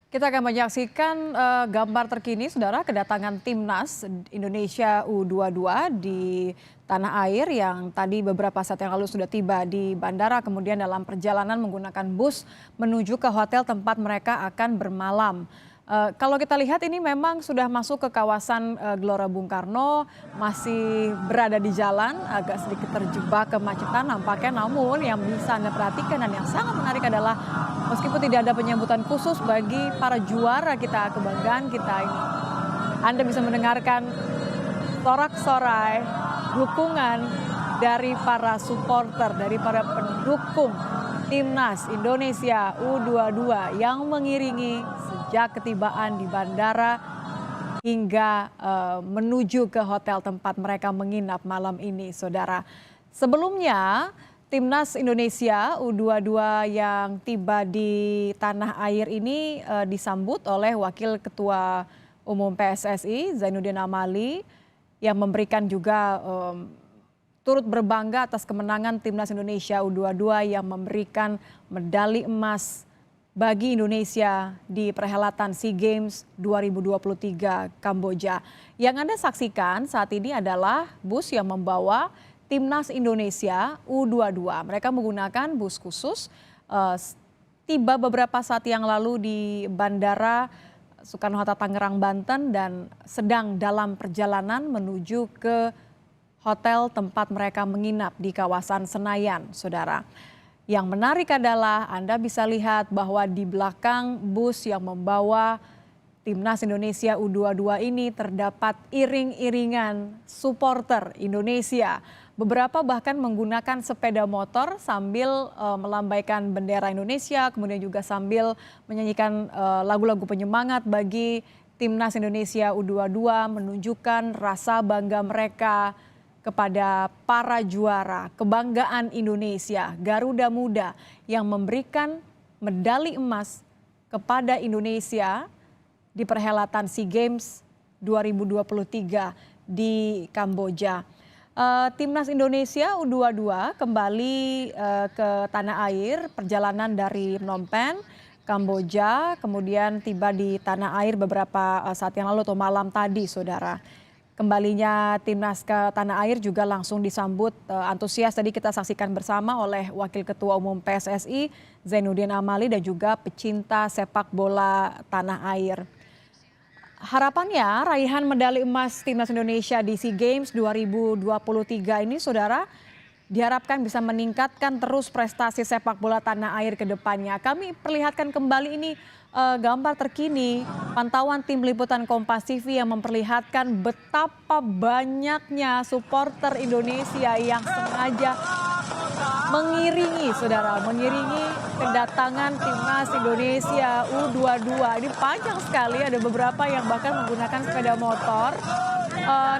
Kita akan menyaksikan gambar terkini, saudara, kedatangan timnas Indonesia U22 di tanah air yang tadi beberapa saat yang lalu sudah tiba di bandara, kemudian dalam perjalanan menggunakan bus menuju ke hotel tempat mereka akan bermalam. Kalau kita lihat ini memang sudah masuk ke kawasan Gelora Bung Karno, masih berada di jalan, agak sedikit terjebak kemacetan nampaknya, namun yang bisa Anda perhatikan dan yang sangat menarik adalah meskipun tidak ada penyambutan khusus bagi para juara kita, kebanggaan kita ini, Anda bisa mendengarkan sorak-sorai dukungan dari para supporter, dari para pendukung Timnas Indonesia U22 yang mengiringi sejak ketibaan di bandara hingga menuju ke hotel tempat mereka menginap malam ini, saudara. Sebelumnya, Timnas Indonesia U22 yang tiba di tanah air ini disambut oleh Wakil Ketua Umum PSSI Zainuddin Amali yang memberikan juga turut berbangga atas kemenangan Timnas Indonesia U22 yang memberikan medali emas bagi Indonesia di perhelatan SEA Games 2023 Kamboja. Yang Anda saksikan saat ini adalah bus yang membawa Timnas Indonesia U22. Mereka menggunakan bus khusus, tiba beberapa saat yang lalu di Bandara Soekarno-Hatta Tangerang, Banten, dan sedang dalam perjalanan menuju ke hotel tempat mereka menginap di kawasan Senayan, saudara. Yang menarik adalah Anda bisa lihat bahwa di belakang bus yang membawa Timnas Indonesia U22 ini terdapat iring-iringan supporter Indonesia. Beberapa bahkan menggunakan sepeda motor sambil melambaikan bendera Indonesia, kemudian juga sambil menyanyikan lagu-lagu penyemangat bagi Timnas Indonesia U22, menunjukkan rasa bangga mereka kepada para juara, kebanggaan Indonesia, Garuda Muda yang memberikan medali emas kepada Indonesia di perhelatan SEA Games 2023 di Kamboja. Timnas Indonesia U22 kembali ke tanah air, perjalanan dari Phnom Penh, Kamboja, kemudian tiba di tanah air beberapa saat yang lalu atau malam tadi, saudara. Kembalinya timnas ke tanah air juga langsung disambut antusias, tadi kita saksikan bersama oleh Wakil Ketua Umum PSSI Zainuddin Amali dan juga pecinta sepak bola tanah air. Harapannya raihan medali emas Timnas Indonesia di SEA Games 2023 ini, saudara, diharapkan bisa meningkatkan terus prestasi sepak bola tanah air ke depannya. Kami perlihatkan kembali ini gambar terkini pantauan tim liputan Kompas TV yang memperlihatkan betapa banyaknya supporter Indonesia yang sengaja mengiringi, saudara, mengiringi kedatangan Timnas Indonesia U22. Ini panjang sekali, ada beberapa yang bahkan menggunakan sepeda motor.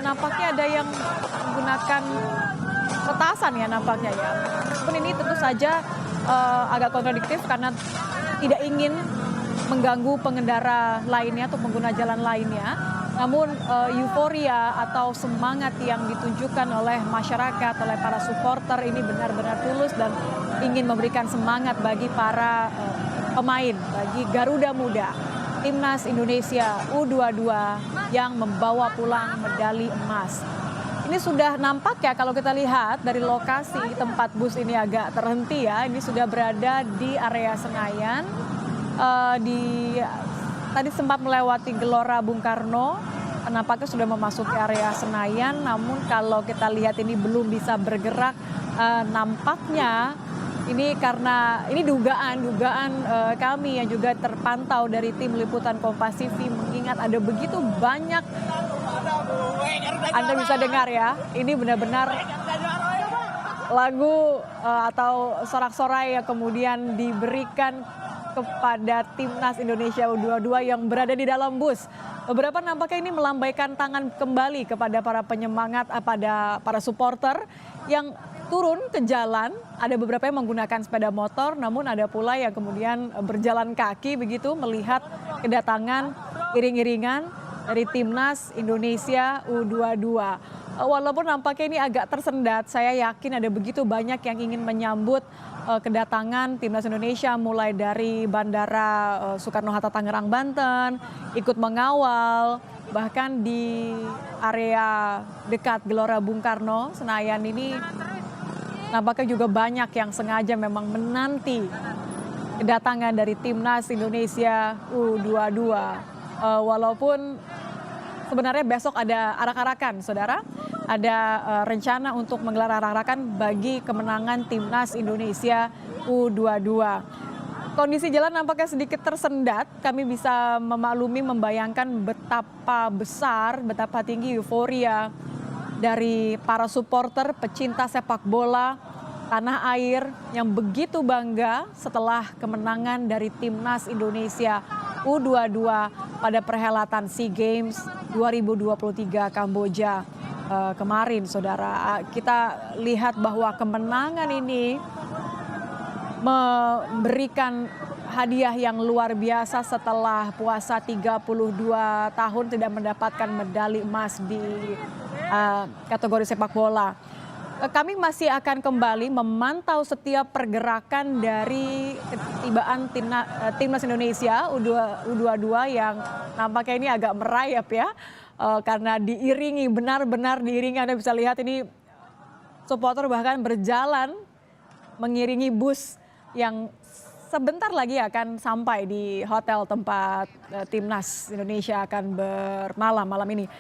Nampaknya ada yang menggunakan petasan ya nampaknya ya. Meskipun ini tentu saja agak kontradiktif karena tidak ingin mengganggu pengendara lainnya atau pengguna jalan lainnya. Namun euforia atau semangat yang ditunjukkan oleh masyarakat, oleh para supporter ini benar-benar tulus dan ingin memberikan semangat bagi para pemain, bagi Garuda Muda, Timnas Indonesia U22 yang membawa pulang medali emas. Ini sudah nampak ya kalau kita lihat dari lokasi tempat bus ini agak terhenti ya. Ini sudah berada di area Senayan. Tadi sempat melewati Gelora Bung Karno, nampaknya sudah memasuki area Senayan. Namun kalau kita lihat ini belum bisa bergerak, nampaknya ini karena ini dugaan kami yang juga terpantau dari tim liputan Kompas TV, mengingat ada begitu banyak. Anda bisa dengar ya, ini benar-benar lagu atau sorak-sorai yang kemudian diberikan kepada Timnas Indonesia U22 yang berada di dalam bus. Beberapa nampaknya ini melambaikan tangan kembali kepada para penyemangat, pada para supporter yang turun ke jalan. Ada beberapa yang menggunakan sepeda motor, namun ada pula yang kemudian berjalan kaki begitu melihat kedatangan iring-iringan dari Timnas Indonesia U22. Walaupun nampaknya ini agak tersendat, saya yakin ada begitu banyak yang ingin menyambut kedatangan timnas Indonesia mulai dari Bandara Soekarno-Hatta Tangerang, Banten, ikut mengawal, bahkan di area dekat Gelora Bung Karno, Senayan ini nampaknya juga banyak yang sengaja memang menanti kedatangan dari timnas Indonesia U22. Walaupun sebenarnya besok ada arak-arakan, saudara. Ada rencana untuk menggelar arak-arakan bagi kemenangan timnas Indonesia U22. Kondisi jalan nampaknya sedikit tersendat. Kami bisa memaklumi, membayangkan betapa besar, betapa tinggi euforia dari para supporter pecinta sepak bola tanah air yang begitu bangga setelah kemenangan dari timnas Indonesia U22 pada perhelatan SEA Games 2023 Kamboja kemarin, saudara. Kita lihat bahwa kemenangan ini memberikan hadiah yang luar biasa setelah puasa 32 tahun tidak mendapatkan medali emas di kategori sepak bola. Kami masih akan kembali memantau setiap pergerakan dari ketibaan timnas Indonesia U22 yang nampaknya ini agak merayap ya. Karena diiringi, benar-benar diiringi. Anda bisa lihat ini supporter bahkan berjalan mengiringi bus yang sebentar lagi akan sampai di hotel tempat timnas Indonesia akan bermalam malam ini.